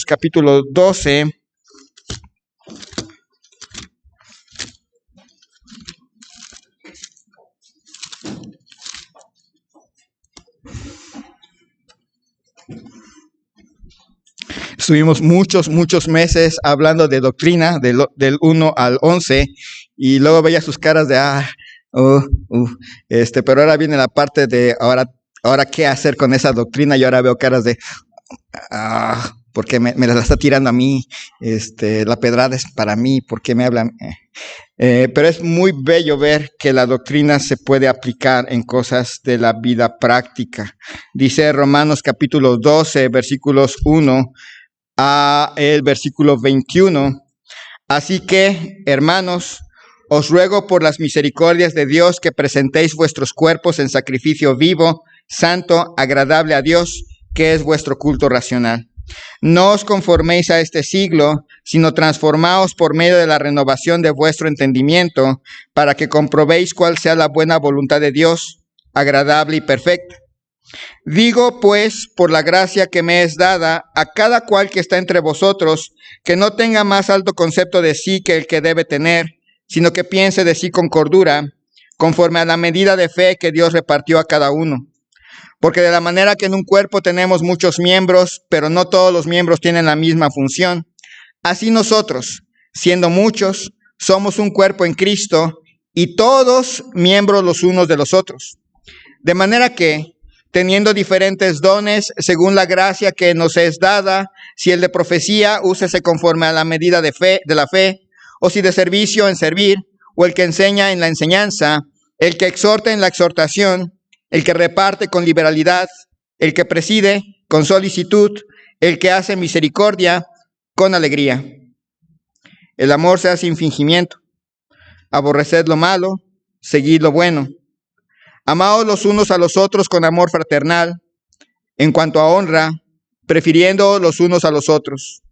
capítulo 12. Estuvimos muchos meses hablando de doctrina, del 1 al 11, y luego veía sus caras de, pero ahora viene la parte de, ahora qué hacer con esa doctrina, y ahora veo caras de, ¿por qué me la está tirando a mí? La pedrada es para mí, ¿por qué me hablan? Pero es muy bello ver que la doctrina se puede aplicar en cosas de la vida práctica. Dice Romanos capítulo 12, versículos 1 a el versículo 21. Así que, hermanos, os ruego por las misericordias de Dios que presentéis vuestros cuerpos en sacrificio vivo, santo, agradable a Dios, que es vuestro culto racional. No os conforméis a este siglo, sino transformaos por medio de la renovación de vuestro entendimiento, para que comprobéis cuál sea la buena voluntad de Dios, agradable y perfecta. Digo, pues, por la gracia que me es dada, a cada cual que está entre vosotros, que no tenga más alto concepto de sí que el que debe tener, sino que piense de sí con cordura, conforme a la medida de fe que Dios repartió a cada uno. Porque de la manera que en un cuerpo tenemos muchos miembros, pero no todos los miembros tienen la misma función, así nosotros, siendo muchos, somos un cuerpo en Cristo, y todos miembros los unos de los otros. De manera que, teniendo diferentes dones, según la gracia que nos es dada, si el de profecía, úsese conforme a la medida de la fe, o si de servicio, en servir, o el que enseña en la enseñanza, el que exhorta en la exhortación, el que reparte con liberalidad, el que preside con solicitud, el que hace misericordia con alegría. El amor sea sin fingimiento. Aborreced lo malo, seguid lo bueno. Amaos los unos a los otros con amor fraternal, en cuanto a honra, prefiriendo los unos a los otros.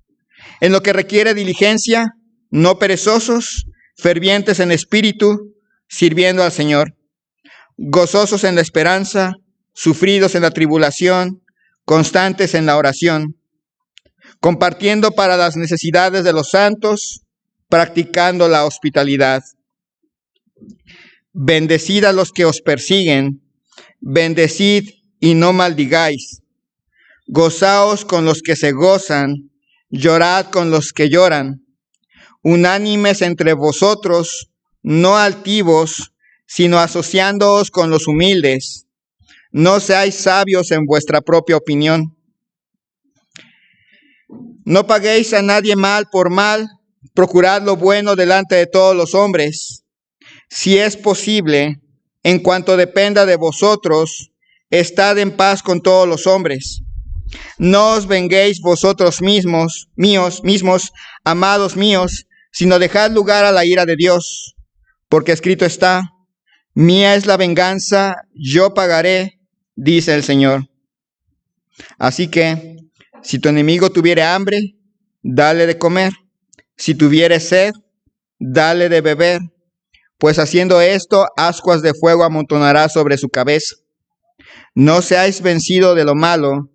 En lo que requiere diligencia, no perezosos, fervientes en espíritu, sirviendo al Señor. Gozosos en la esperanza, sufridos en la tribulación, constantes en la oración. Compartiendo para las necesidades de los santos, practicando la hospitalidad. Bendecid a los que os persiguen, bendecid y no maldigáis. Gozaos con los que se gozan, llorad con los que lloran. Unánimes entre vosotros, no altivos, sino asociándoos con los humildes. No seáis sabios en vuestra propia opinión. No paguéis a nadie mal por mal, procurad lo bueno delante de todos los hombres. Si es posible, en cuanto dependa de vosotros, estad en paz con todos los hombres. No os venguéis vosotros mismos, amados míos, sino dejad lugar a la ira de Dios, porque escrito está, mía es la venganza, yo pagaré, dice el Señor. Así que, si tu enemigo tuviere hambre, dale de comer. Si tuviere sed, dale de beber. Pues haciendo esto, ascuas de fuego amontonará sobre su cabeza. No seáis vencidos de lo malo,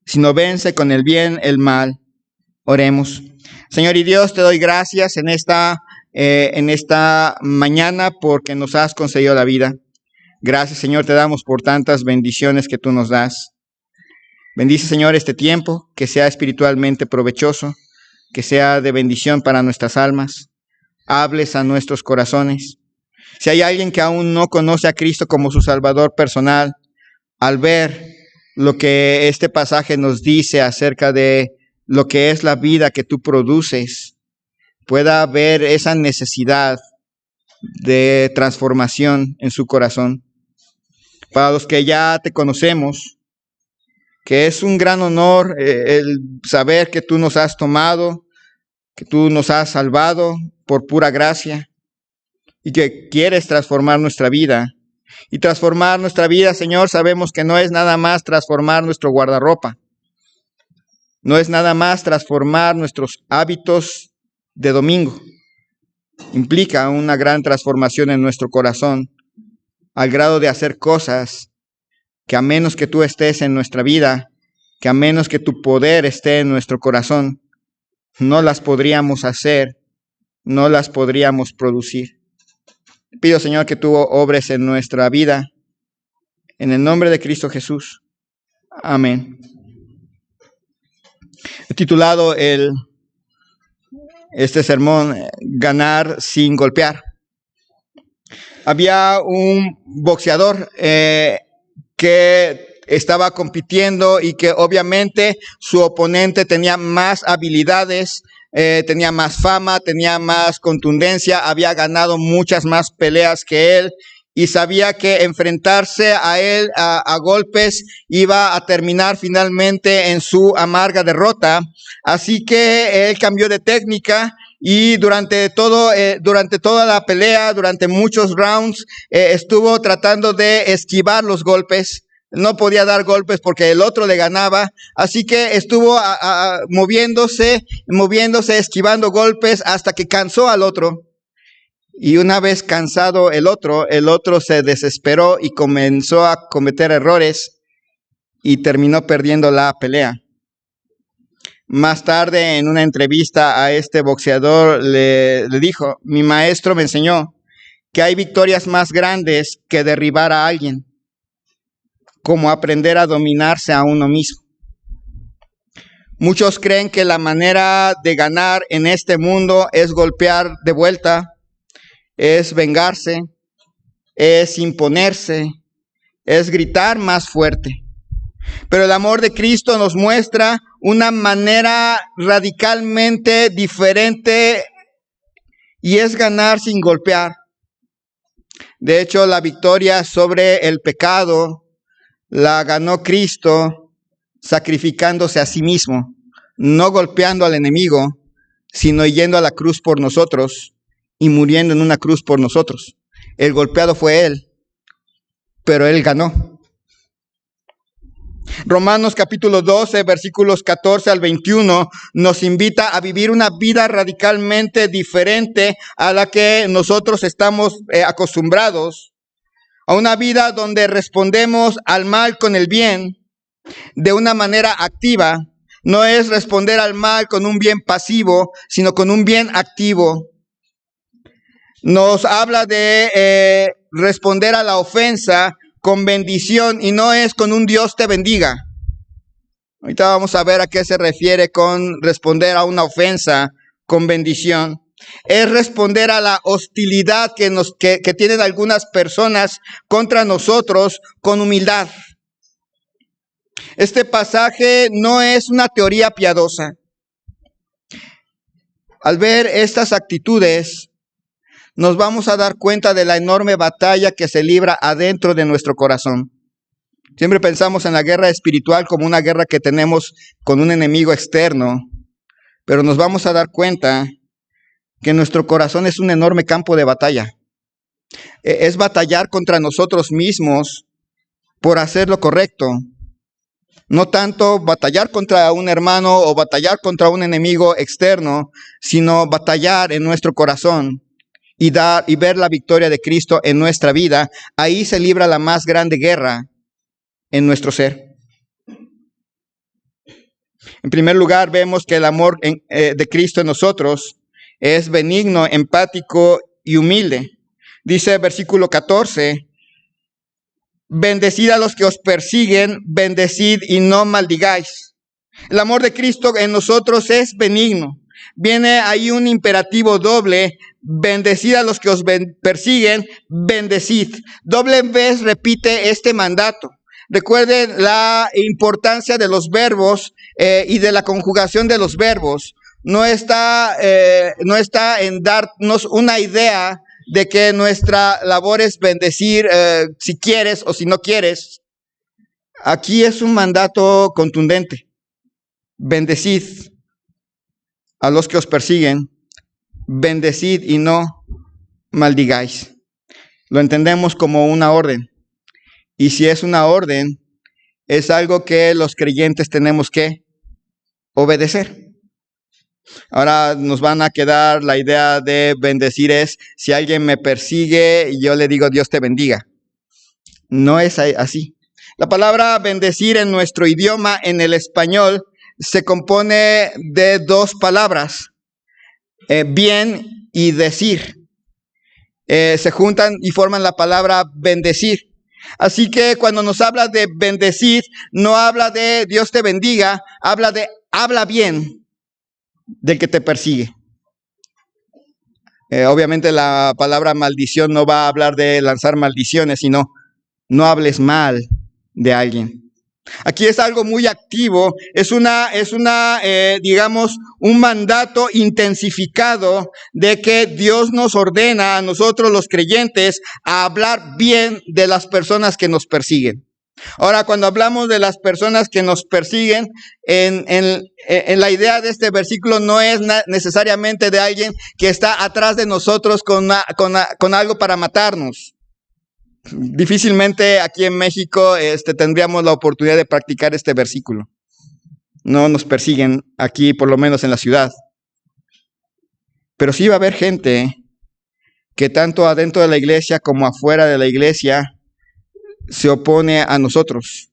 sino vence con el bien el mal. Oremos. Señor y Dios, te doy gracias en esta mañana porque nos has concedido la vida. Gracias, Señor, te damos por tantas bendiciones que tú nos das. Bendice, Señor, este tiempo, que sea espiritualmente provechoso, que sea de bendición para nuestras almas. Hables a nuestros corazones. Si hay alguien que aún no conoce a Cristo como su Salvador personal, al ver lo que este pasaje nos dice acerca de lo que es la vida que tú produces, pueda ver esa necesidad de transformación en su corazón. Para los que ya te conocemos, que es un gran honor el saber que tú nos has tomado, que tú nos has salvado por pura gracia y que quieres transformar nuestra vida. Y transformar nuestra vida, Señor, sabemos que no es nada más transformar nuestro guardarropa. No es nada más transformar nuestros hábitos de domingo. Implica una gran transformación en nuestro corazón, al grado de hacer cosas que a menos que tú estés en nuestra vida, que a menos que tu poder esté en nuestro corazón, no las podríamos hacer, no las podríamos producir. Pido, Señor, que tú obres en nuestra vida, en el nombre de Cristo Jesús. Amén. He titulado este sermón, Ganar sin golpear. Había un boxeador que estaba compitiendo y que obviamente su oponente tenía más habilidades, tenía más fama, tenía más contundencia, había ganado muchas más peleas que él y sabía que enfrentarse a él a golpes iba a terminar finalmente en su amarga derrota. Así que él cambió de técnica y durante toda la pelea, durante muchos rounds, estuvo tratando de esquivar los golpes. No podía dar golpes porque el otro le ganaba, así que estuvo moviéndose, esquivando golpes hasta que cansó al otro. Y una vez cansado el otro se desesperó y comenzó a cometer errores y terminó perdiendo la pelea. Más tarde, en una entrevista a este boxeador, le dijo: mi maestro me enseñó que hay victorias más grandes que derribar a alguien, como aprender a dominarse a uno mismo. Muchos creen que la manera de ganar en este mundo es golpear de vuelta, es vengarse, es imponerse, es gritar más fuerte. Pero el amor de Cristo nos muestra una manera radicalmente diferente y es ganar sin golpear. De hecho, la victoria sobre el pecado la ganó Cristo sacrificándose a sí mismo, no golpeando al enemigo, sino yendo a la cruz por nosotros y muriendo en una cruz por nosotros. El golpeado fue él, pero él ganó. Romanos capítulo 12, versículos 14 al 21, nos invita a vivir una vida radicalmente diferente a la que nosotros estamos acostumbrados. A una vida donde respondemos al mal con el bien de una manera activa. No es responder al mal con un bien pasivo, sino con un bien activo. Nos habla de responder a la ofensa con bendición y no es con un Dios te bendiga. Ahorita vamos a ver a qué se refiere con responder a una ofensa con bendición. Es responder a la hostilidad que tienen algunas personas contra nosotros con humildad. Este pasaje no es una teoría piadosa. Al ver estas actitudes, nos vamos a dar cuenta de la enorme batalla que se libra adentro de nuestro corazón. Siempre pensamos en la guerra espiritual como una guerra que tenemos con un enemigo externo, pero nos vamos a dar cuenta que nuestro corazón es un enorme campo de batalla. Es batallar contra nosotros mismos por hacer lo correcto. No tanto batallar contra un hermano o batallar contra un enemigo externo, sino batallar en nuestro corazón y ver la victoria de Cristo en nuestra vida. Ahí se libra la más grande guerra en nuestro ser. En primer lugar, vemos que el amor de Cristo en nosotros es benigno, empático y humilde. Dice versículo 14, bendecid a los que os persiguen, bendecid y no maldigáis. El amor de Cristo en nosotros es benigno. Viene ahí un imperativo doble, bendecid a los que os persiguen, bendecid. Doble vez repite este mandato. Recuerden la importancia de los verbos y de la conjugación de los verbos. No está en darnos una idea de que nuestra labor es bendecir si quieres o si no quieres. Aquí es un mandato contundente. Bendecid a los que os persiguen, bendecid y no maldigáis. Lo entendemos como una orden. Y si es una orden, es algo que los creyentes tenemos que obedecer. Ahora nos van a quedar la idea de bendecir es, si alguien me persigue, yo le digo Dios te bendiga. No es así. La palabra bendecir en nuestro idioma, en el español, se compone de dos palabras, bien y decir. Se juntan y forman la palabra bendecir. Así que cuando nos habla de bendecir, no habla de Dios te bendiga, habla de habla bien del que te persigue. Obviamente la palabra maldición no va a hablar de lanzar maldiciones, sino no hables mal de alguien. Aquí es algo muy activo, digamos, un mandato intensificado de que Dios nos ordena a nosotros los creyentes a hablar bien de las personas que nos persiguen. Ahora, cuando hablamos de las personas que nos persiguen, en la idea de este versículo no es necesariamente de alguien que está atrás de nosotros con algo para matarnos. Difícilmente aquí en México tendríamos la oportunidad de practicar este versículo. No nos persiguen aquí, por lo menos en la ciudad. Pero sí va a haber gente que tanto adentro de la iglesia como afuera de la iglesia se opone a nosotros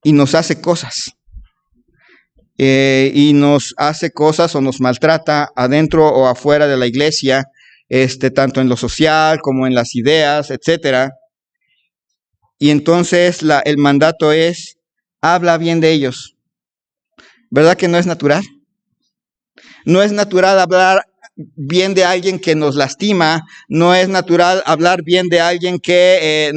y nos hace cosas. Y nos hace cosas o nos maltrata adentro o afuera de la iglesia, tanto en lo social como en las ideas, etcétera. Y entonces el mandato es, habla bien de ellos. ¿Verdad que no es natural? No es natural hablar bien de alguien que nos lastima, no es natural hablar bien de alguien que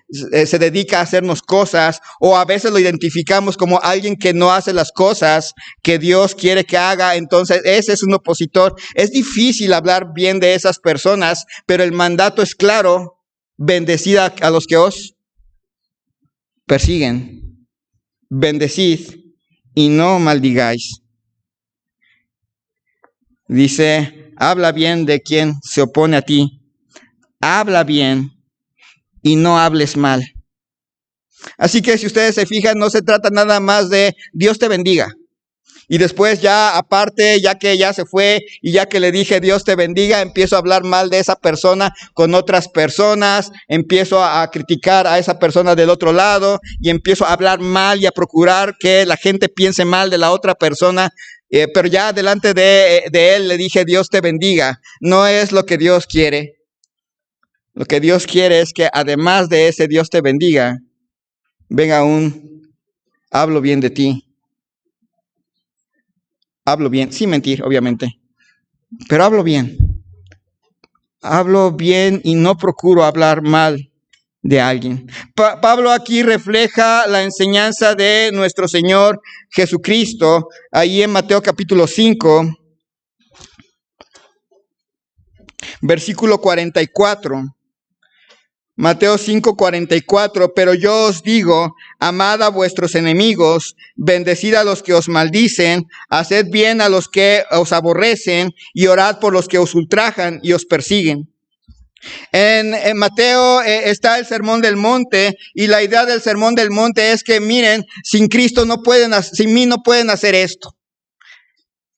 se dedica a hacernos cosas, o a veces lo identificamos como alguien que no hace las cosas que Dios quiere que haga, entonces ese es un opositor. Es difícil hablar bien de esas personas, pero el mandato es claro, bendecid a los que os persiguen, bendecid y no maldigáis. Dice, habla bien de quien se opone a ti. Habla bien y no hables mal. Así que si ustedes se fijan, no se trata nada más de Dios te bendiga. Y después ya aparte, ya que ya se fue y ya que le dije Dios te bendiga, empiezo a hablar mal de esa persona con otras personas, empiezo a criticar a esa persona del otro lado y empiezo a hablar mal y a procurar que la gente piense mal de la otra persona. Pero ya delante de él le dije Dios te bendiga. No es lo que Dios quiere. Lo que Dios quiere es que además de ese Dios te bendiga, venga hablo bien de ti. Hablo bien, sin mentir, obviamente, pero hablo bien. Hablo bien y no procuro hablar mal de alguien. Pablo aquí refleja la enseñanza de nuestro Señor Jesucristo, ahí en Mateo capítulo 5, versículo 44. Mateo 5:44, pero yo os digo, amad a vuestros enemigos, bendecid a los que os maldicen, haced bien a los que os aborrecen y orad por los que os ultrajan y os persiguen. En Mateo está el Sermón del Monte y la idea del Sermón del Monte es que miren, sin Cristo sin mí no pueden hacer esto.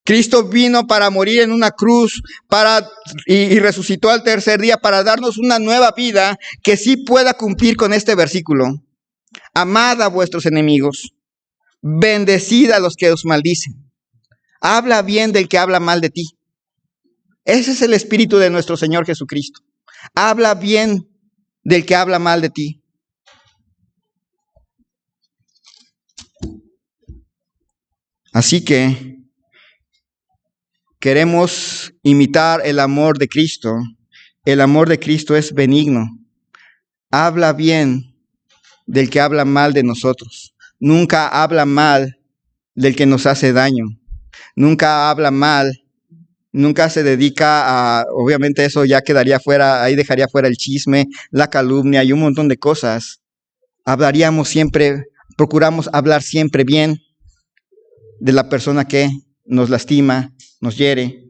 Cristo vino para morir en una cruz y resucitó al tercer día para darnos una nueva vida que sí pueda cumplir con este versículo. Amad a vuestros enemigos, bendecid a los que os maldicen. Habla bien del que habla mal de ti. Ese es el espíritu de nuestro Señor Jesucristo. Habla bien del que habla mal de ti. Así que queremos imitar el amor de Cristo. El amor de Cristo es benigno. Habla bien del que habla mal de nosotros. Nunca habla mal del que nos hace daño. Nunca habla mal. Nunca se dedica obviamente eso ya quedaría fuera, ahí dejaría fuera el chisme, la calumnia y un montón de cosas. Procuramos hablar siempre bien de la persona que nos lastima, nos hiere.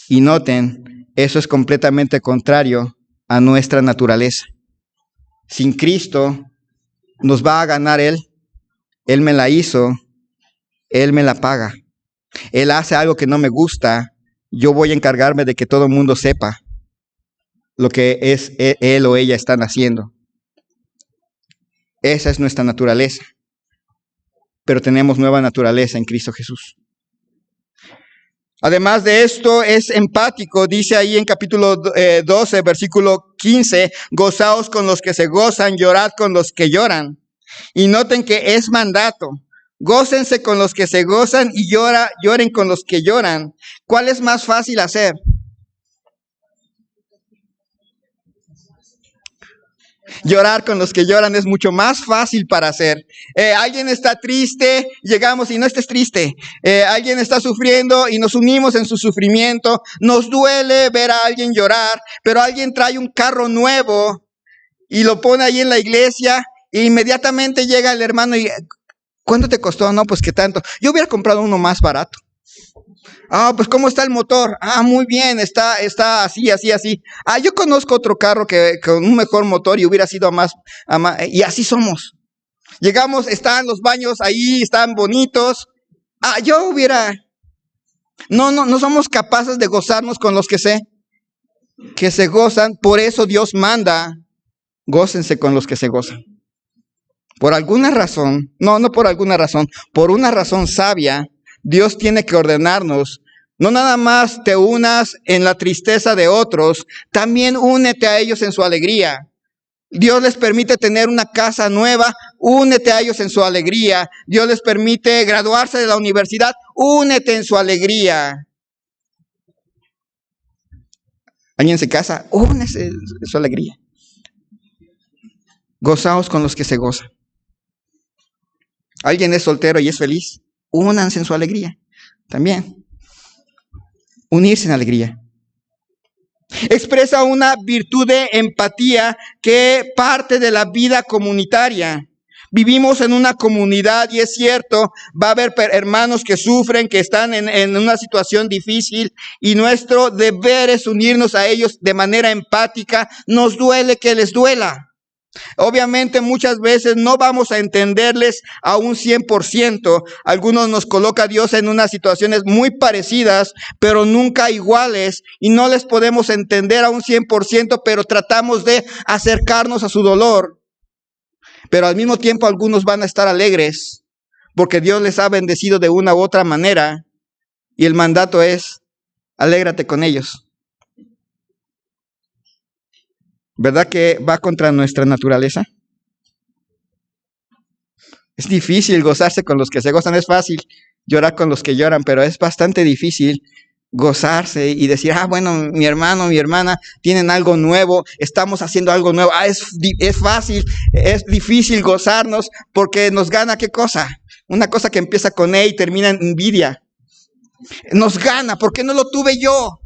Y noten, eso es completamente contrario a nuestra naturaleza. Sin Cristo nos va a ganar Él. Él me la hizo, Él me la paga. Él hace algo que no me gusta, yo voy a encargarme de que todo el mundo sepa lo que es él o ella están haciendo. Esa es nuestra naturaleza. pero tenemos nueva naturaleza en Cristo Jesús. Además de esto, es empático. Dice ahí en capítulo 12, versículo 15, gozaos con los que se gozan, llorad con los que lloran. Y noten que es mandato. Gócense con los que se gozan y lloren con los que lloran. ¿Cuál es más fácil hacer? Llorar con los que lloran es mucho más fácil para hacer. Alguien está triste, llegamos y no estés triste. Alguien está sufriendo y nos unimos en su sufrimiento. Nos duele ver a alguien llorar, pero alguien trae un carro nuevo y lo pone ahí en la iglesia e inmediatamente llega el hermano y ¿cuánto te costó? No, pues qué tanto. Yo hubiera comprado uno más barato. Ah, pues ¿cómo está el motor? Ah, muy bien, está así. Ah, yo conozco otro carro que con un mejor motor y hubiera sido más, y así somos. Llegamos, están los baños ahí, están bonitos. Ah, yo hubiera. No somos capaces de gozarnos con los que se gozan. Por eso Dios manda, gócense con los que se gozan. Por alguna razón, no por alguna razón, por una razón sabia, Dios tiene que ordenarnos, no nada más te unas en la tristeza de otros, también únete a ellos en su alegría. Dios les permite tener una casa nueva, únete a ellos en su alegría. Dios les permite graduarse de la universidad, únete en su alegría. Alguien se casa, únese en su alegría. Gozaos con los que se gozan. Alguien es soltero y es feliz, únanse en su alegría. También. Unirse en alegría. Expresa una virtud de empatía que parte de la vida comunitaria. Vivimos en una comunidad y es cierto, va a haber hermanos que sufren, que están en una situación difícil y nuestro deber es unirnos a ellos de manera empática. Nos duele que les duela. Obviamente muchas veces no vamos a entenderles a un 100%. Algunos nos coloca Dios en unas situaciones muy parecidas, pero nunca iguales. Y no les podemos entender a un 100%, pero tratamos de acercarnos a su dolor. Pero al mismo tiempo algunos van a estar alegres, porque Dios les ha bendecido de una u otra manera. Y el mandato es, alégrate con ellos. ¿Verdad que va contra nuestra naturaleza? Es difícil gozarse con los que se gozan, es fácil llorar con los que lloran, pero es bastante difícil gozarse y decir, bueno, mi hermano, mi hermana tienen algo nuevo, estamos haciendo algo nuevo. Es fácil, es difícil gozarnos porque nos gana ¿qué cosa? Una cosa que empieza con E y termina en envidia. Nos gana, ¿por qué no lo tuve yo?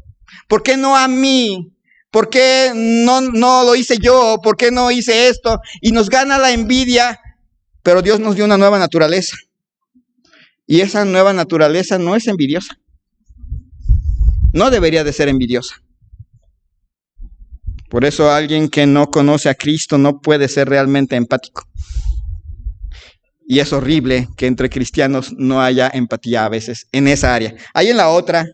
¿Por qué no a mí? ¿Por qué no lo hice yo? ¿Por qué no hice esto? Y nos gana la envidia, pero Dios nos dio una nueva naturaleza. Y esa nueva naturaleza no es envidiosa. No debería de ser envidiosa. Por eso alguien que no conoce a Cristo no puede ser realmente empático. Y es horrible que entre cristianos no haya empatía a veces en esa área. Hay en la otra,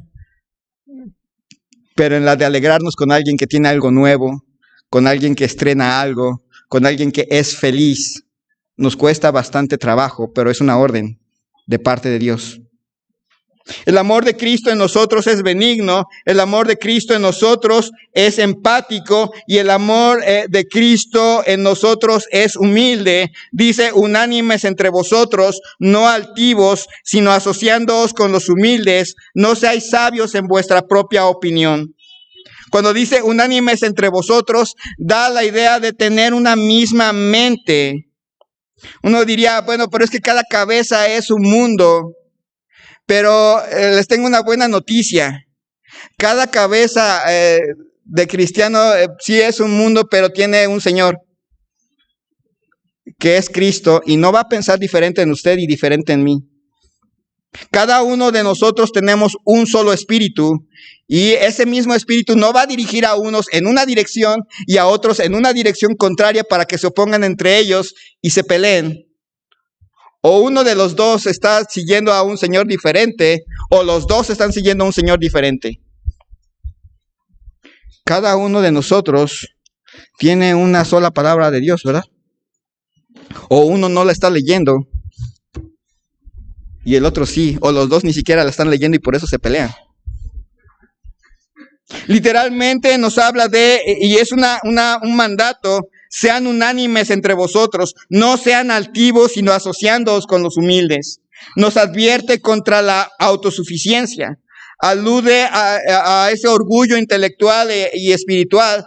pero en la de alegrarnos con alguien que tiene algo nuevo, con alguien que estrena algo, con alguien que es feliz, nos cuesta bastante trabajo, pero es una orden de parte de Dios. El amor de Cristo en nosotros es benigno, el amor de Cristo en nosotros es empático y el amor de Cristo en nosotros es humilde. Dice, unánimes entre vosotros, no altivos, sino asociándoos con los humildes, no seáis sabios en vuestra propia opinión. Cuando dice unánimes entre vosotros, da la idea de tener una misma mente. Uno diría, bueno, pero es que cada cabeza es un mundo. Pero les tengo una buena noticia. Cada cabeza de cristiano sí es un mundo, pero tiene un Señor, que es Cristo, y no va a pensar diferente en usted y diferente en mí. Cada uno de nosotros tenemos un solo espíritu, y ese mismo espíritu no va a dirigir a unos en una dirección y a otros en una dirección contraria para que se opongan entre ellos y se peleen. O uno de los dos está siguiendo a un Señor diferente, o los dos están siguiendo a un Señor diferente. Cada uno de nosotros tiene una sola palabra de Dios, ¿verdad? O uno no la está leyendo. y el otro sí, o los dos ni siquiera la están leyendo y por eso se pelean. Literalmente nos habla y es un mandato: sean unánimes entre vosotros, no sean altivos, sino asociándoos con los humildes. Nos advierte contra la autosuficiencia, alude a ese orgullo intelectual y espiritual.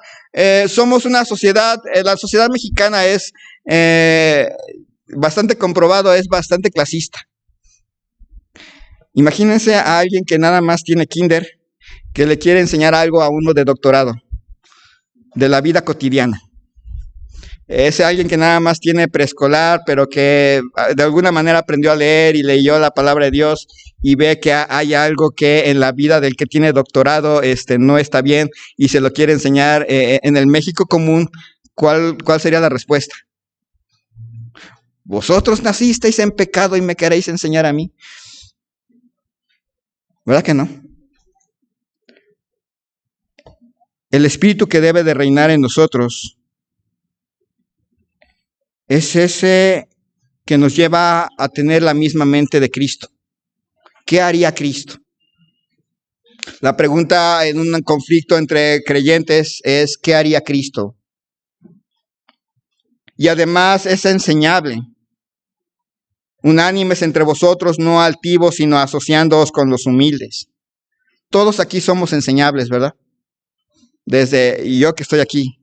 Somos una sociedad, la sociedad mexicana es bastante comprobado, es bastante clasista. Imagínense a alguien que nada más tiene kinder, que le quiere enseñar algo a uno de doctorado, de la vida cotidiana. Es alguien que nada más tiene preescolar, pero que de alguna manera aprendió a leer y leyó la palabra de Dios y ve que hay algo que en la vida del que tiene doctorado no está bien y se lo quiere enseñar. En el México común, ¿cuál sería la respuesta? ¿Vosotros nacisteis en pecado y me queréis enseñar a mí? ¿Verdad que no? El espíritu que debe de reinar en nosotros es ese que nos lleva a tener la misma mente de Cristo. ¿Qué haría Cristo? La pregunta en un conflicto entre creyentes es: ¿qué haría Cristo? Y además es enseñable. Unánimes entre vosotros, no altivos, sino asociándoos con los humildes. Todos aquí somos enseñables, ¿verdad? Desde yo que estoy aquí,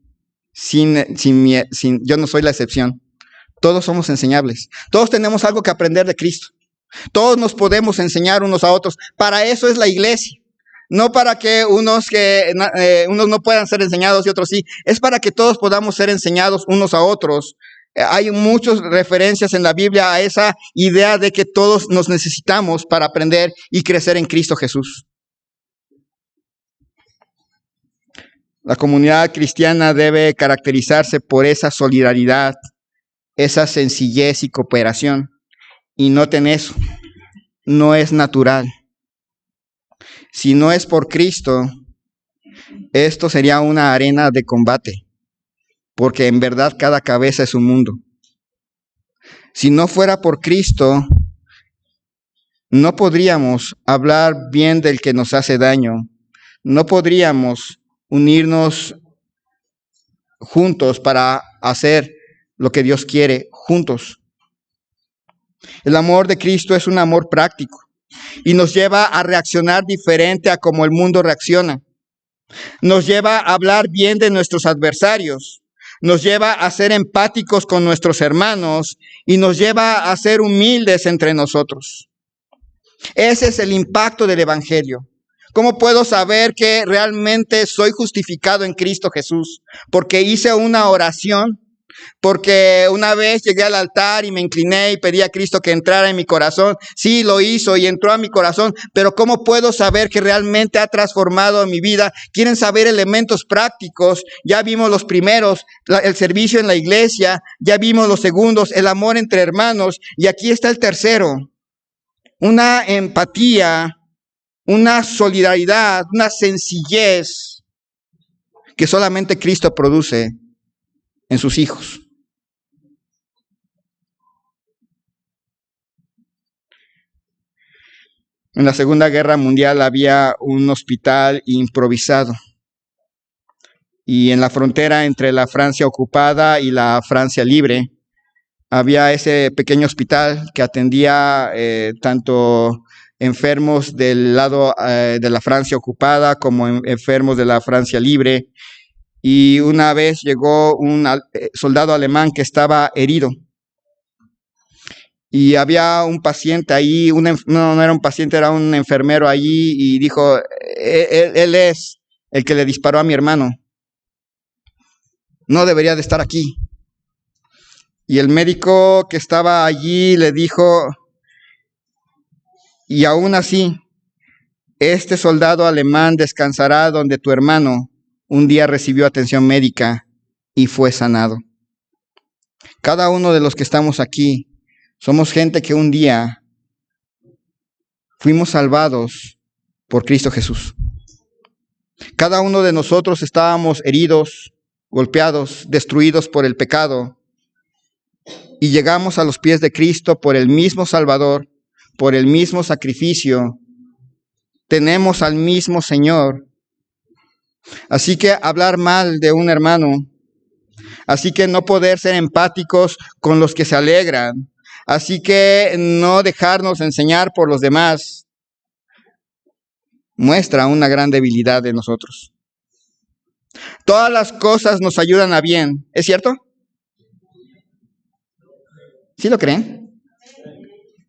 yo no soy la excepción. Todos somos enseñables. Todos tenemos algo que aprender de Cristo. Todos nos podemos enseñar unos a otros. Para eso es la iglesia. No para que unos no puedan ser enseñados y otros sí. Es para que todos podamos ser enseñados unos a otros. Hay muchas referencias en la Biblia a esa idea de que todos nos necesitamos para aprender y crecer en Cristo Jesús. La comunidad cristiana debe caracterizarse por esa solidaridad, esa sencillez y cooperación. Y noten eso, no es natural. Si no es por Cristo, esto sería una arena de combate, porque en verdad cada cabeza es un mundo. Si no fuera por Cristo, no podríamos hablar bien del que nos hace daño, no podríamos unirnos juntos para hacer lo que Dios quiere juntos. El amor de Cristo es un amor práctico y nos lleva a reaccionar diferente a como el mundo reacciona. Nos lleva a hablar bien de nuestros adversarios, nos lleva a ser empáticos con nuestros hermanos y nos lleva a ser humildes entre nosotros. Ese es el impacto del Evangelio. ¿Cómo puedo saber que realmente soy justificado en Cristo Jesús? Porque hice una oración, porque una vez llegué al altar y me incliné y pedí a Cristo que entrara en mi corazón. Sí, lo hizo y entró a mi corazón, pero ¿cómo puedo saber que realmente ha transformado mi vida? Quieren saber elementos prácticos. Ya vimos los primeros, el servicio en la iglesia, ya vimos los segundos, el amor entre hermanos, y aquí está el tercero, una empatía, una solidaridad, una sencillez que solamente Cristo produce en sus hijos. En la Segunda Guerra Mundial había un hospital improvisado. Y en la frontera entre la Francia ocupada y la Francia libre, había ese pequeño hospital que atendía tanto enfermos del lado de la Francia ocupada como enfermos de la Francia libre. Y una vez llegó un soldado alemán que estaba herido. Y había un paciente ahí, no era un paciente, era un enfermero allí, y dijo: él es el que le disparó a mi hermano. No debería de estar aquí. Y el médico que estaba allí le dijo: y aún así, este soldado alemán descansará donde tu hermano un día recibió atención médica y fue sanado. Cada uno de los que estamos aquí somos gente que un día fuimos salvados por Cristo Jesús. Cada uno de nosotros estábamos heridos, golpeados, destruidos por el pecado, y llegamos a los pies de Cristo por el mismo Salvador, por el mismo sacrificio, tenemos al mismo Señor. Así que hablar mal de un hermano, así que no poder ser empáticos con los que se alegran, así que no dejarnos enseñar por los demás, muestra una gran debilidad de nosotros. Todas las cosas nos ayudan a bien, ¿es cierto? ¿Sí lo creen?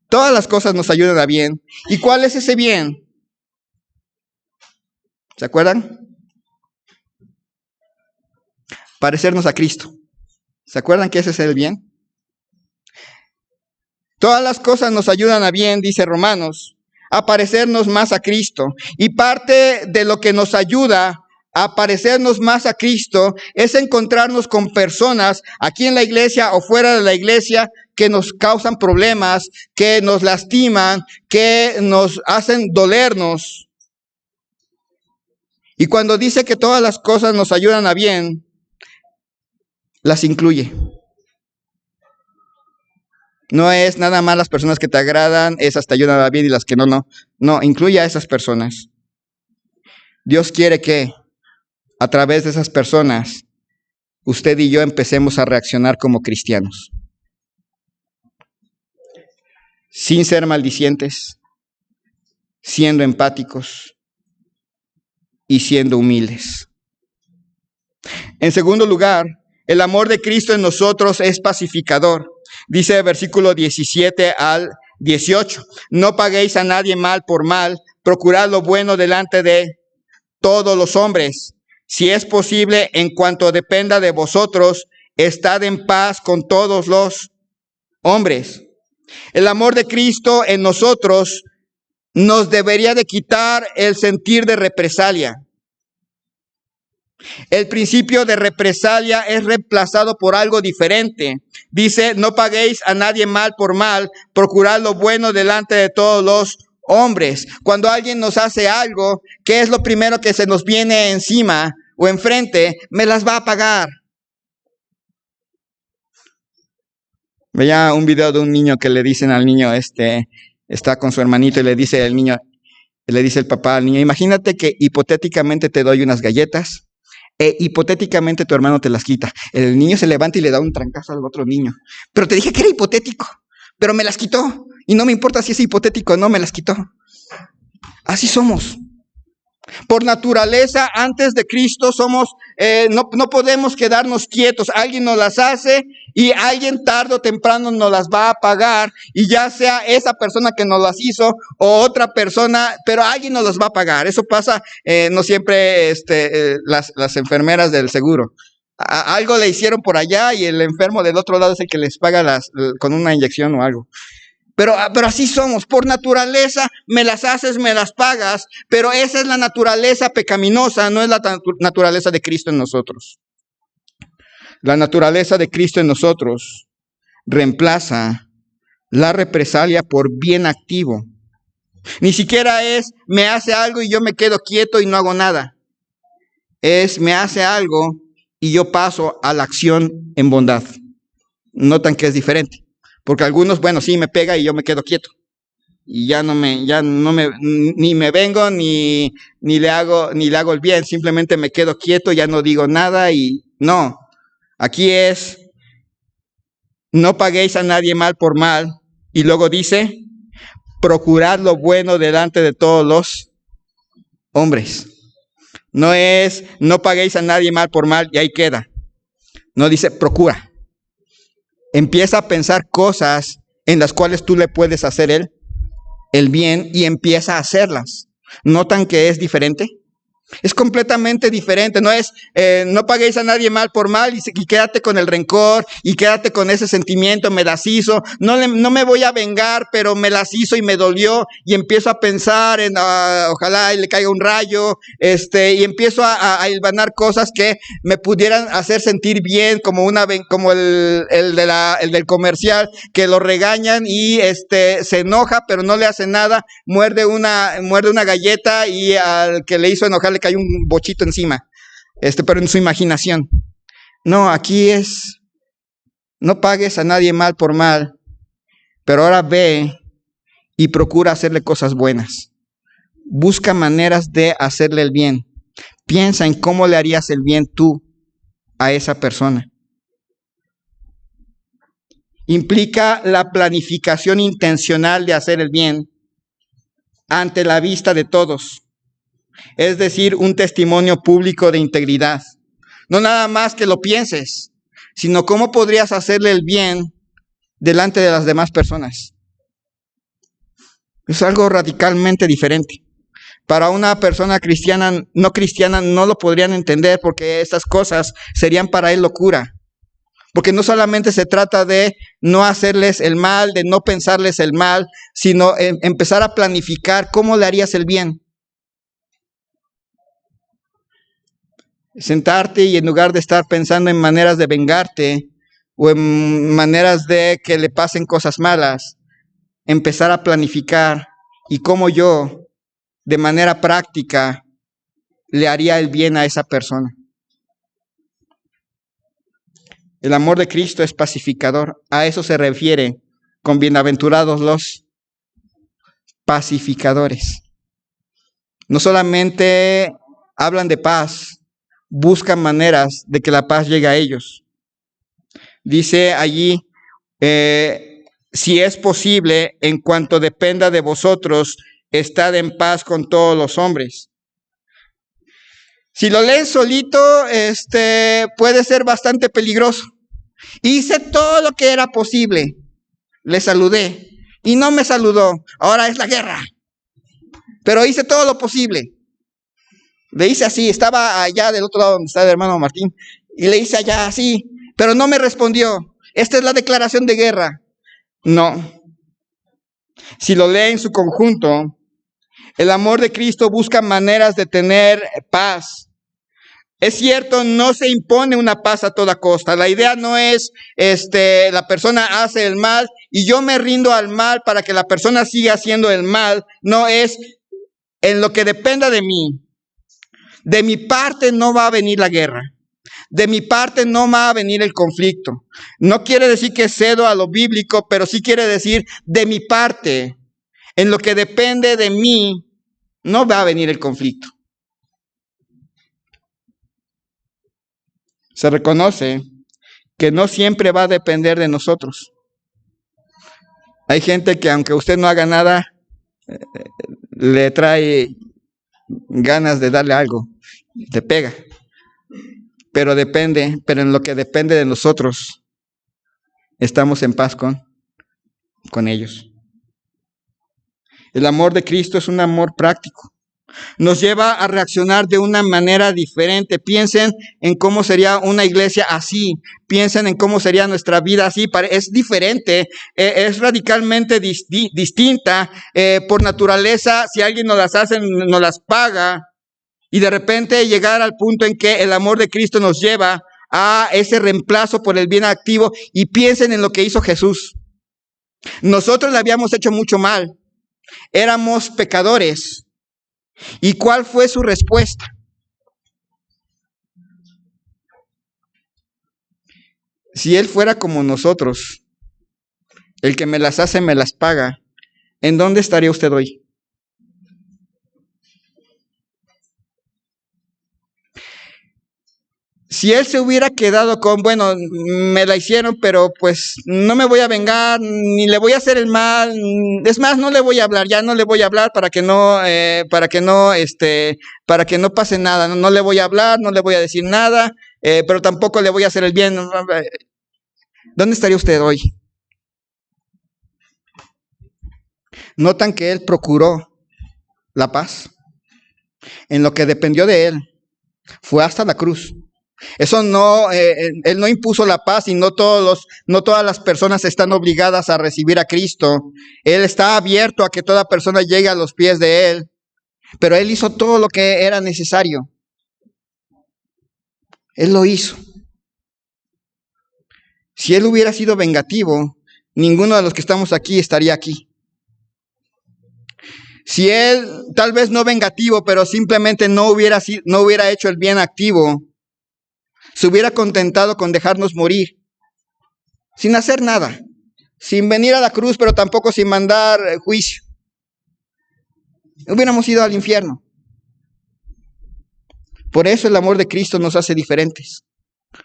Todas las cosas nos ayudan a bien. ¿Y cuál es ese bien? ¿Se acuerdan? Parecernos a Cristo. ¿Se acuerdan que ese es el bien? Todas las cosas nos ayudan a bien, dice Romanos, a parecernos más a Cristo. Y parte de lo que nos ayuda a parecernos más a Cristo es encontrarnos con personas aquí en la iglesia o fuera de la iglesia que nos causan problemas, que nos lastiman, que nos hacen dolernos. Y cuando dice que todas las cosas nos ayudan a bien, las incluye. No es nada más las personas que te agradan, esas te ayudan a bien y las que no. No, incluye a esas personas. Dios quiere que a través de esas personas, usted y yo empecemos a reaccionar como cristianos. Sin ser maldicientes, siendo empáticos y siendo humildes. En segundo lugar, el amor de Cristo en nosotros es pacificador. Dice versículo 17 al 18, no paguéis a nadie mal por mal, procurad lo bueno delante de todos los hombres. Si es posible, en cuanto dependa de vosotros, estad en paz con todos los hombres. El amor de Cristo en nosotros nos debería de quitar el sentir de represalia. El principio de represalia es reemplazado por algo diferente. Dice, no paguéis a nadie mal por mal, procurad lo bueno delante de todos los hombres. Cuando alguien nos hace algo, ¿qué es lo primero que se nos viene encima o enfrente? Me las va a pagar. Veía un video de un niño que le dicen al niño, está con su hermanito y le dice el papá al niño, imagínate que hipotéticamente te doy unas galletas e hipotéticamente tu hermano te las quita. El niño se levanta y le da un trancazo al otro niño. Pero te dije que era hipotético, pero me las quitó. Y no me importa si es hipotético o no, me las quitó. Así somos. Por naturaleza, antes de Cristo somos, no podemos quedarnos quietos. Alguien nos las hace y alguien tarde o temprano nos las va a pagar. Y ya sea esa persona que nos las hizo o otra persona, pero alguien nos las va a pagar. Eso pasa, no siempre las enfermeras del seguro. Algo le hicieron por allá y el enfermo del otro lado es el que les paga con una inyección o algo. Pero así somos, por naturaleza me las haces, me las pagas, pero esa es la naturaleza pecaminosa, no es la naturaleza de Cristo en nosotros. La naturaleza de Cristo en nosotros reemplaza la represalia por bien activo. Ni siquiera es me hace algo y yo me quedo quieto y no hago nada. Es me hace algo y yo paso a la acción en bondad. Notan que es diferente. Porque algunos, bueno, sí me pega y yo me quedo quieto. Y ni me vengo ni le hago el bien, simplemente me quedo quieto, ya no digo nada y no. Aquí es, no paguéis a nadie mal por mal. Y luego dice, procurad lo bueno delante de todos los hombres. No es, no paguéis a nadie mal por mal y ahí queda. No dice, procura. Empieza a pensar cosas en las cuales tú le puedes hacer el bien y empieza a hacerlas. ¿Notan que es diferente? Es completamente diferente. No es, no paguéis a nadie mal por mal y quédate con el rencor y quédate con ese sentimiento, me las hizo. No me voy a vengar, pero me las hizo y me dolió y empiezo a pensar en ojalá le caiga un rayo, y empiezo a hilvanar cosas que me pudieran hacer sentir bien, como el del comercial que lo regañan y se enoja, pero no le hace nada, muerde una galleta y al que le hizo enojar le cae un bochito encima, pero en su imaginación. No, aquí es, no pagues a nadie mal por mal, pero ahora ve y procura hacerle cosas buenas. Busca maneras de hacerle el bien. Piensa en cómo le harías el bien tú a esa persona. Implica la planificación intencional de hacer el bien ante la vista de todos. Es decir, un testimonio público de integridad. No nada más que lo pienses, sino cómo podrías hacerle el bien delante de las demás personas. Es algo radicalmente diferente. Para una persona cristiana, no cristiana, no lo podrían entender porque estas cosas serían para él locura. Porque no solamente se trata de no hacerles el mal, de no pensarles el mal, sino empezar a planificar cómo le harías el bien. Sentarte y en lugar de estar pensando en maneras de vengarte o en maneras de que le pasen cosas malas, empezar a planificar y cómo yo, de manera práctica, le haría el bien a esa persona. El amor de Cristo es pacificador. A eso se refiere con bienaventurados los pacificadores. No solamente hablan de paz, buscan maneras de que la paz llegue a ellos. Dice allí, si es posible, en cuanto dependa de vosotros, estad en paz con todos los hombres. Si lo leen solito, puede ser bastante peligroso. Hice todo lo que era posible. Le saludé y no me saludó. Ahora es la guerra. Pero hice todo lo posible. Le hice así, estaba allá del otro lado donde está el hermano Martín, y le hice allá así, pero no me respondió. Esta es la declaración de guerra. No. Si lo lee en su conjunto, el amor de Cristo busca maneras de tener paz. Es cierto, no se impone una paz a toda costa. La idea no es, la persona hace el mal y yo me rindo al mal para que la persona siga haciendo el mal. No, es en lo que dependa de mí. De mi parte no va a venir la guerra. De mi parte no va a venir el conflicto. No quiere decir que cedo a lo bíblico, pero sí quiere decir de mi parte. En lo que depende de mí, no va a venir el conflicto. Se reconoce que no siempre va a depender de nosotros. Hay gente que aunque usted no haga nada, le trae ganas de darle algo, te pega. Pero en lo que depende de nosotros, estamos en paz con ellos. El amor de Cristo es un amor práctico. Nos lleva a reaccionar de una manera diferente. Piensen en cómo sería una iglesia así. Piensen en cómo sería nuestra vida así. Es diferente, es radicalmente distinta. Por naturaleza, si alguien nos las hace, nos las paga. Y de repente llegar al punto en que el amor de Cristo nos lleva a ese reemplazo por el bien activo. Y piensen en lo que hizo Jesús. Nosotros le habíamos hecho mucho mal. Éramos pecadores. ¿Y cuál fue su respuesta? Si Él fuera como nosotros, el que me las hace me las paga, ¿en dónde estaría usted hoy? Si Él se hubiera quedado con, bueno, me la hicieron, pero pues no me voy a vengar, ni le voy a hacer el mal, es más, no le voy a hablar, ya no le voy a hablar para que no pase nada, no le voy a hablar, no le voy a decir nada, pero tampoco le voy a hacer el bien. ¿Dónde estaría usted hoy? ¿Notan que Él procuró la paz? En lo que dependió de Él, fue hasta la cruz. Eso no, Él no impuso la paz y no todas las personas están obligadas a recibir a Cristo. Él está abierto a que toda persona llegue a los pies de Él, pero Él hizo todo lo que era necesario. Él lo hizo. Si Él hubiera sido vengativo, ninguno de los que estamos aquí estaría aquí. Si Él, tal vez no vengativo, pero simplemente no hubiera hecho el bien activo, se hubiera contentado con dejarnos morir, sin hacer nada, sin venir a la cruz, pero tampoco sin mandar juicio. Hubiéramos ido al infierno. Por eso el amor de Cristo nos hace diferentes,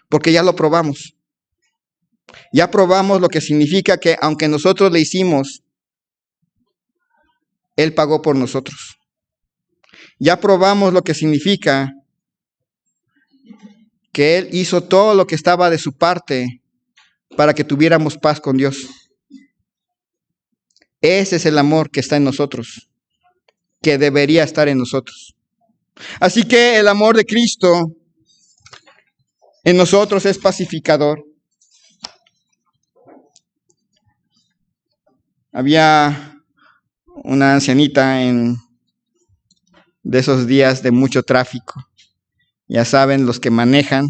porque ya lo probamos. Ya probamos lo que significa que aunque nosotros le hicimos, Él pagó por nosotros. Ya probamos lo que significa que Él hizo todo lo que estaba de su parte para que tuviéramos paz con Dios. Ese es el amor que está en nosotros, que debería estar en nosotros. Así que el amor de Cristo en nosotros es pacificador. Había una ancianita de esos días de mucho tráfico. Ya saben, los que manejan,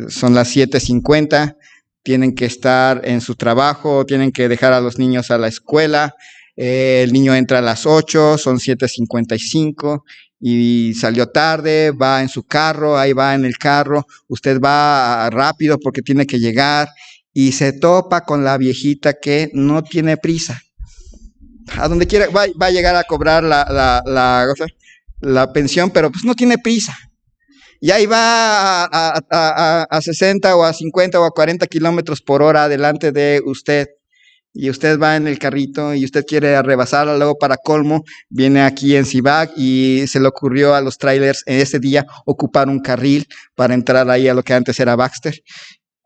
son las 7:50, tienen que estar en su trabajo, tienen que dejar a los niños a la escuela. El niño entra a las 8, son 7:55 y salió tarde, va en su carro, ahí va en el carro, usted va rápido porque tiene que llegar y se topa con la viejita que no tiene prisa. A donde quiera va a llegar a cobrar la pensión, pero pues no tiene prisa. Y ahí va a 60 o a 50 o a 40 kilómetros por hora delante de usted. Y usted va en el carrito y usted quiere rebasarla, luego para colmo viene aquí en Cibac y se le ocurrió a los trailers en ese día ocupar un carril para entrar ahí a lo que antes era Baxter.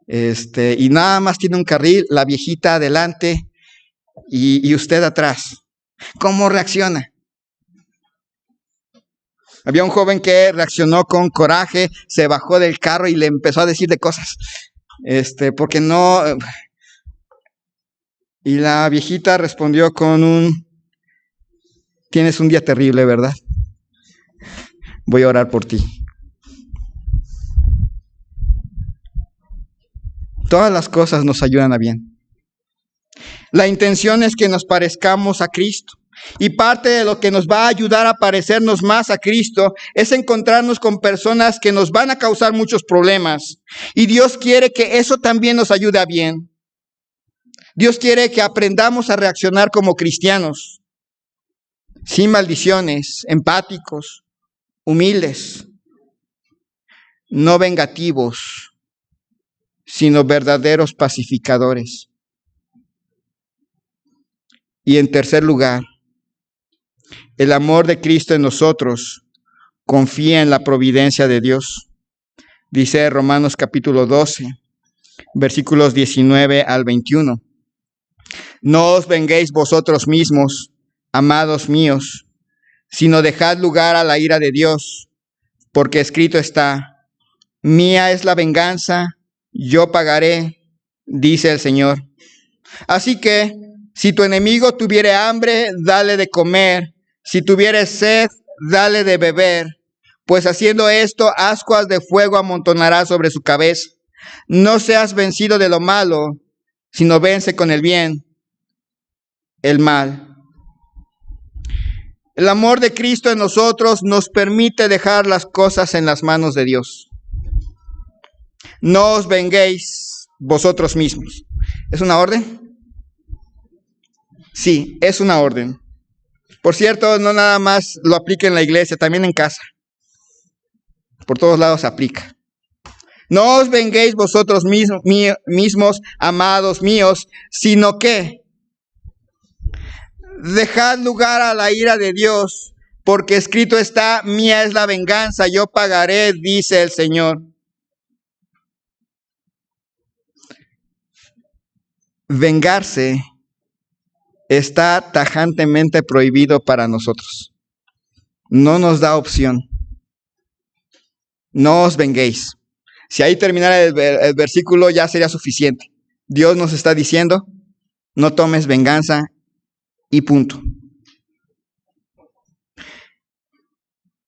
Y nada más tiene un carril, la viejita adelante y usted atrás. ¿Cómo reacciona? Había un joven que reaccionó con coraje, se bajó del carro y le empezó a decir de cosas. Porque no... Y la viejita respondió con tienes un día terrible, ¿verdad? Voy a orar por ti. Todas las cosas nos ayudan a bien. La intención es que nos parezcamos a Cristo. Y parte de lo que nos va a ayudar a parecernos más a Cristo es encontrarnos con personas que nos van a causar muchos problemas. Y Dios quiere que eso también nos ayude a bien. Dios quiere que aprendamos a reaccionar como cristianos, sin maldiciones, empáticos, humildes, no vengativos, sino verdaderos pacificadores. Y en tercer lugar, el amor de Cristo en nosotros confía en la providencia de Dios. Dice Romanos capítulo 12, versículos 19 al 21. No os venguéis vosotros mismos, amados míos, sino dejad lugar a la ira de Dios, porque escrito está, mía es la venganza, yo pagaré, dice el Señor. Así que, si tu enemigo tuviere hambre, dale de comer, si tuviere sed, dale de beber, pues haciendo esto, ascuas de fuego amontonará sobre su cabeza. No seas vencido de lo malo, sino vence con el bien el mal. El amor de Cristo en nosotros nos permite dejar las cosas en las manos de Dios. No os venguéis vosotros mismos. ¿Es una orden? Sí, es una orden. Por cierto, no nada más lo aplica en la iglesia, también en casa. Por todos lados se aplica. No os venguéis vosotros mismos, amados míos, sino que dejad lugar a la ira de Dios, porque escrito está, mía es la venganza, yo pagaré, dice el Señor. Vengarse está tajantemente prohibido para nosotros. No nos da opción. No os venguéis. Si ahí terminara el versículo ya sería suficiente. Dios nos está diciendo, no tomes venganza y punto.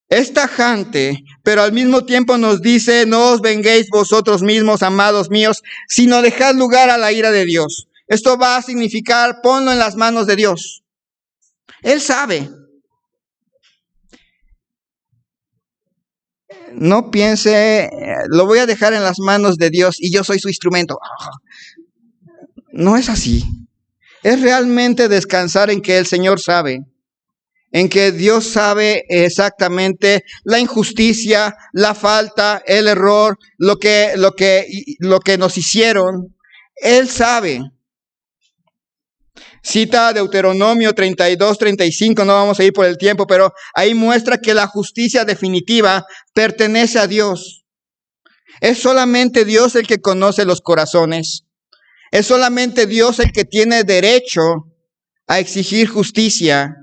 Es tajante, pero al mismo tiempo nos dice, no os venguéis vosotros mismos, amados míos, sino dejad lugar a la ira de Dios. Esto va a significar, ponlo en las manos de Dios. Él sabe. No piense, lo voy a dejar en las manos de Dios y yo soy su instrumento. No es así. Es realmente descansar en que el Señor sabe. en que Dios sabe exactamente la injusticia, la falta, el error, lo que nos hicieron. Él sabe. Cita Deuteronomio 32, 35, no vamos a ir por el tiempo, pero ahí muestra que la justicia definitiva pertenece a Dios. Es solamente Dios el que conoce los corazones. Es solamente Dios el que tiene derecho a exigir justicia.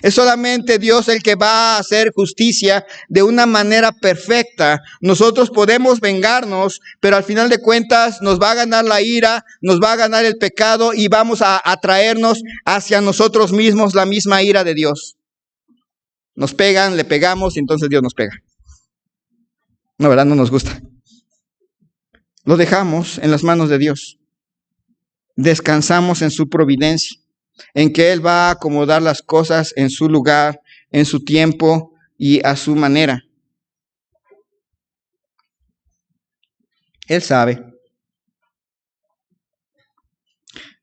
Es solamente Dios el que va a hacer justicia de una manera perfecta. Nosotros podemos vengarnos, pero al final de cuentas nos va a ganar la ira, nos va a ganar el pecado y vamos a atraernos hacia nosotros mismos la misma ira de Dios. Nos pegan, le pegamos y entonces Dios nos pega. No, ¿verdad? No nos gusta. Lo dejamos en las manos de Dios. Descansamos en su providencia, en que Él va a acomodar las cosas en su lugar, en su tiempo y a su manera. Él sabe.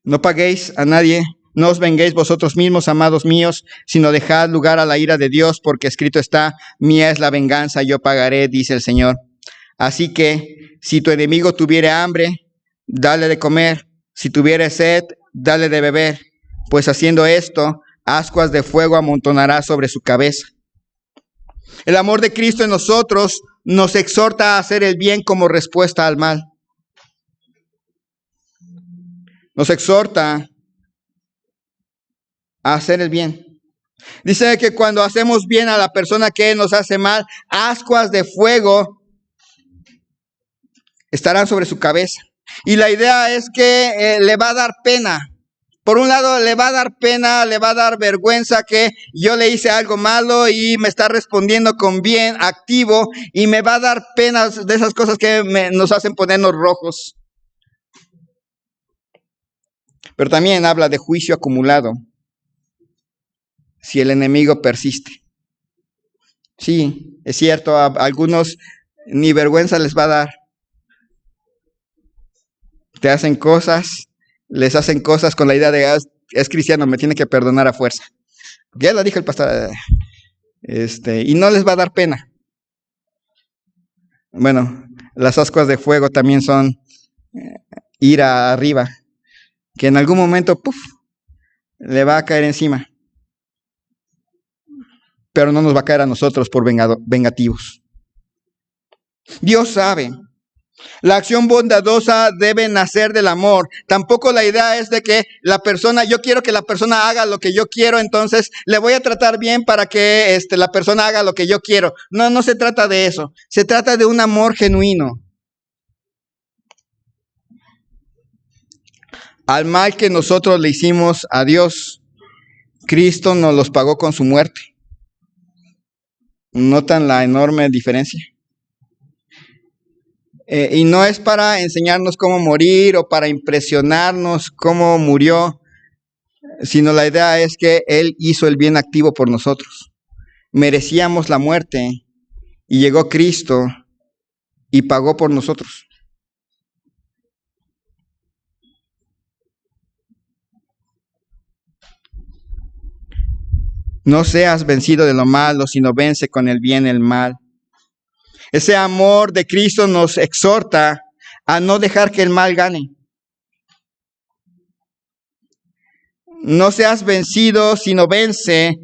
No paguéis a nadie, no os venguéis vosotros mismos, amados míos, sino dejad lugar a la ira de Dios, porque escrito está, mía es la venganza, yo pagaré, dice el Señor. Así que, si tu enemigo tuviere hambre, dale de comer, si tuviere sed, dale de beber, pues haciendo esto, ascuas de fuego amontonará sobre su cabeza. El amor de Cristo en nosotros nos exhorta a hacer el bien como respuesta al mal. Nos exhorta a hacer el bien. Dice que cuando hacemos bien a la persona que nos hace mal, ascuas de fuego estarán sobre su cabeza. Y la idea es que le va a dar pena. Por un lado, le va a dar pena, le va a dar vergüenza que yo le hice algo malo y me está respondiendo con bien, activo, y me va a dar pena de esas cosas que nos hacen ponernos rojos. Pero también habla de juicio acumulado si el enemigo persiste. Sí, es cierto, a algunos ni vergüenza les va a dar. Te hacen cosas, les hacen cosas con la idea de, es cristiano, me tiene que perdonar a fuerza. Ya lo dijo el pastor. Y no les va a dar pena. Bueno, las ascuas de fuego también son ira arriba, que en algún momento, le va a caer encima. Pero no nos va a caer a nosotros por vengativos. Dios sabe. La acción bondadosa debe nacer del amor. Tampoco la idea es de que yo quiero que la persona haga lo que yo quiero, entonces le voy a tratar bien para que la persona haga lo que yo quiero. No se trata de eso. Se trata de un amor genuino. Al mal que nosotros le hicimos a Dios, Cristo nos los pagó con su muerte. ¿Notan la enorme diferencia? Y no es para enseñarnos cómo morir o para impresionarnos cómo murió, sino la idea es que Él hizo el bien activo por nosotros. Merecíamos la muerte y llegó Cristo y pagó por nosotros. No seas vencido de lo malo, sino vence con el bien el mal. Ese amor de Cristo nos exhorta a no dejar que el mal gane. No seas vencido, sino vence.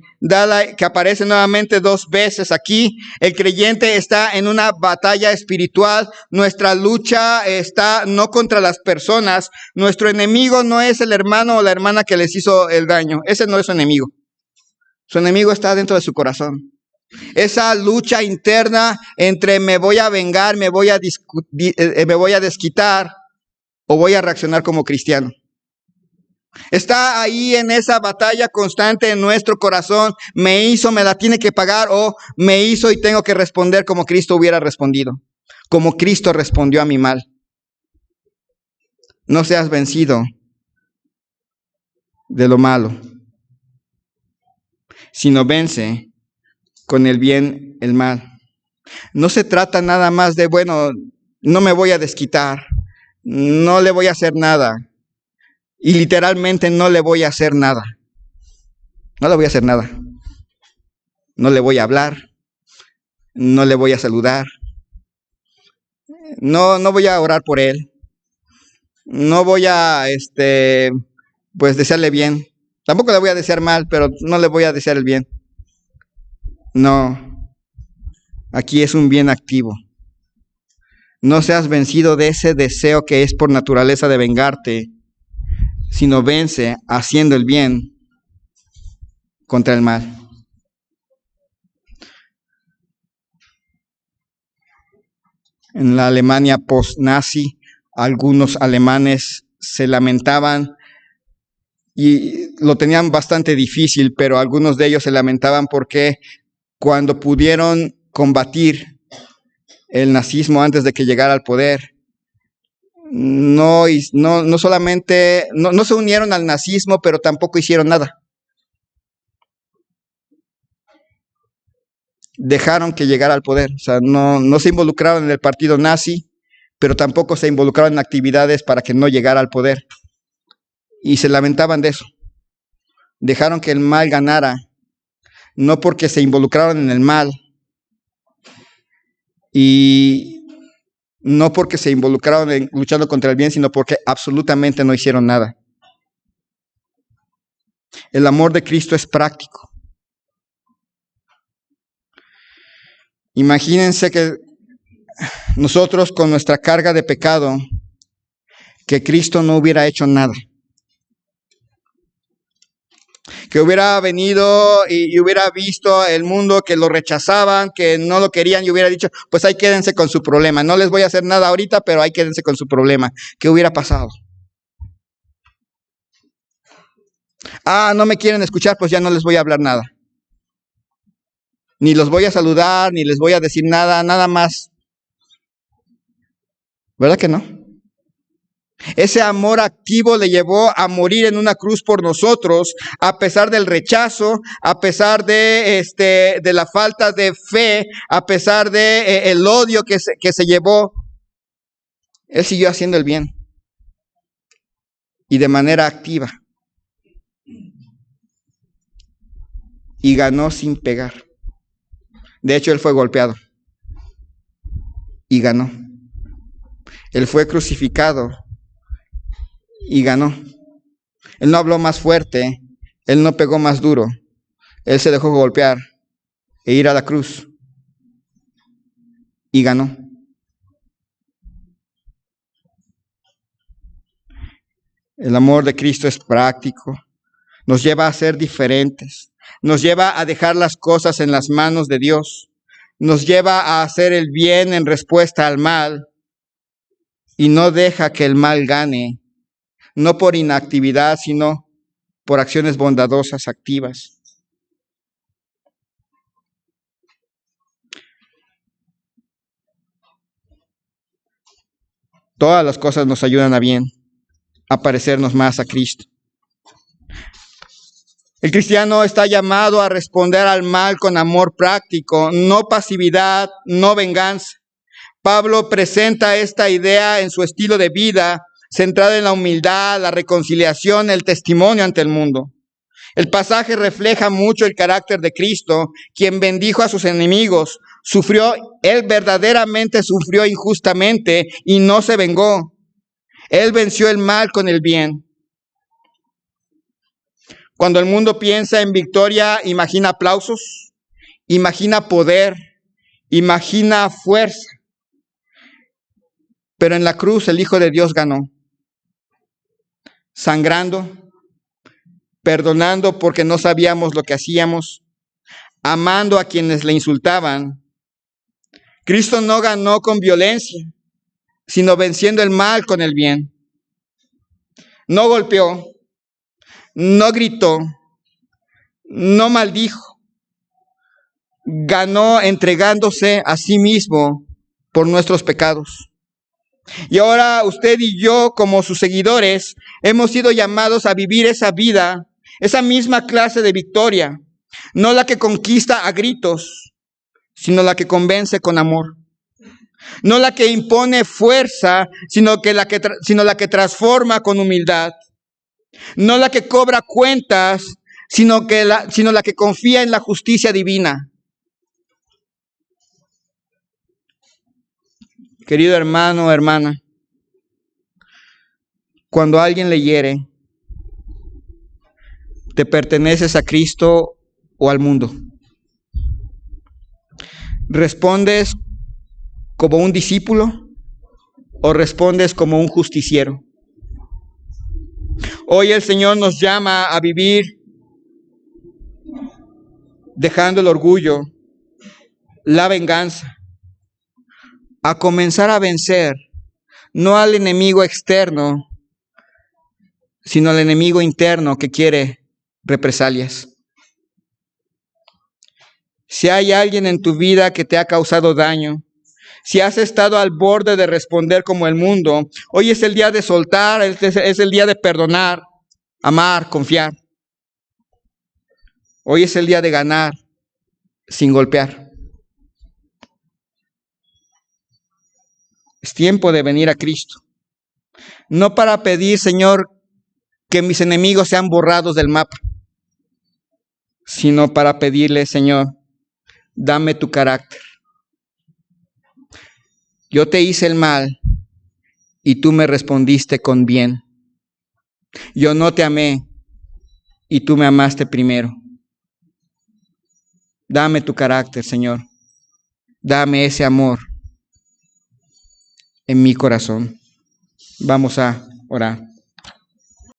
Que aparece nuevamente 2 veces aquí. El creyente está en una batalla espiritual. Nuestra lucha está no contra las personas. Nuestro enemigo no es el hermano o la hermana que les hizo el daño. Ese no es su enemigo. Su enemigo está dentro de su corazón. Esa lucha interna entre me voy a vengar, me voy a desquitar o voy a reaccionar como cristiano. Está ahí en esa batalla constante en nuestro corazón. Me hizo, me la tiene que pagar, o me hizo y tengo que responder como Cristo hubiera respondido. Como Cristo respondió a mi mal. No seas vencido de lo malo, sino vence con el bien el mal. No se trata nada más de, no me voy a desquitar, no le voy a hacer nada. Y literalmente no le voy a hacer nada. No le voy a hacer nada. no le voy a hablar, no le voy a saludar, no voy a orar por él, no voy a, pues desearle bien. Tampoco le voy a desear mal, pero no le voy a desear el bien. No, aquí es un bien activo. No seas vencido de ese deseo que es por naturaleza de vengarte, sino vence haciendo el bien contra el mal. En la Alemania post-nazi, algunos alemanes se lamentaban y lo tenían bastante difícil, pero algunos de ellos se lamentaban porque cuando pudieron combatir el nazismo antes de que llegara al poder, no solamente, no se unieron al nazismo, pero tampoco hicieron nada. Dejaron que llegara al poder, o sea, no se involucraron en el partido nazi, pero tampoco se involucraron en actividades para que no llegara al poder. Y se lamentaban de eso. Dejaron que el mal ganara, no porque se involucraron en el mal, y no porque se involucraron en luchando contra el bien, sino porque absolutamente no hicieron nada. El amor de Cristo es práctico. Imagínense que nosotros con nuestra carga de pecado, que Cristo no hubiera hecho nada. Que hubiera venido y hubiera visto el mundo, que lo rechazaban, que no lo querían, y hubiera dicho, pues ahí quédense con su problema. No les voy a hacer nada ahorita, pero ahí quédense con su problema. ¿Qué hubiera pasado? No me quieren escuchar, pues ya no les voy a hablar nada. Ni los voy a saludar, ni les voy a decir nada, nada más. ¿Verdad que no? Ese amor activo le llevó a morir en una cruz por nosotros, a pesar del rechazo, a pesar de la falta de fe, a pesar de el odio que se llevó. Él siguió haciendo el bien. Y de manera activa. Y ganó sin pegar. De hecho, él fue golpeado. Y ganó. Él fue crucificado. Y ganó. Él no habló más fuerte. Él no pegó más duro. Él se dejó golpear e ir a la cruz. Y ganó. El amor de Cristo es práctico. Nos lleva a ser diferentes. Nos lleva a dejar las cosas en las manos de Dios. Nos lleva a hacer el bien en respuesta al mal. Y no deja que el mal gane. No por inactividad, sino por acciones bondadosas, activas. Todas las cosas nos ayudan a bien, a parecernos más a Cristo. El cristiano está llamado a responder al mal con amor práctico, no pasividad, no venganza. Pablo presenta esta idea en su estilo de vida, centrada en la humildad, la reconciliación, el testimonio ante el mundo. El pasaje refleja mucho el carácter de Cristo, quien bendijo a sus enemigos, él verdaderamente sufrió injustamente y no se vengó. Él venció el mal con el bien. Cuando el mundo piensa en victoria, imagina aplausos, imagina poder, imagina fuerza. Pero en la cruz el Hijo de Dios ganó, sangrando, perdonando porque no sabíamos lo que hacíamos, amando a quienes le insultaban. Cristo no ganó con violencia, sino venciendo el mal con el bien. No golpeó, no gritó, no maldijo. Ganó entregándose a sí mismo por nuestros pecados. Y ahora usted y yo, como sus seguidores, hemos sido llamados a vivir esa vida, esa misma clase de victoria. No la que conquista a gritos, sino la que convence con amor. No la que impone fuerza, sino la que transforma con humildad. No la que cobra cuentas, sino la que confía en la justicia divina. Querido hermano o hermana, cuando alguien le hiere, ¿te perteneces a Cristo o al mundo? ¿Respondes como un discípulo o respondes como un justiciero? Hoy el Señor nos llama a vivir dejando el orgullo, la venganza, a comenzar a vencer no al enemigo externo, sino al enemigo interno que quiere represalias. Si hay alguien en tu vida que te ha causado daño, si has estado al borde de responder como el mundo, hoy es el día de soltar, es el día de perdonar, amar, confiar. Hoy es el día de ganar sin golpear. Es tiempo de venir a Cristo. No para pedir, Señor, que mis enemigos sean borrados del mapa, sino para pedirle, Señor, dame tu carácter. Yo te hice el mal y tú me respondiste con bien. Yo no te amé y tú me amaste primero. Dame tu carácter, Señor. Dame ese amor en mi corazón. Vamos a orar.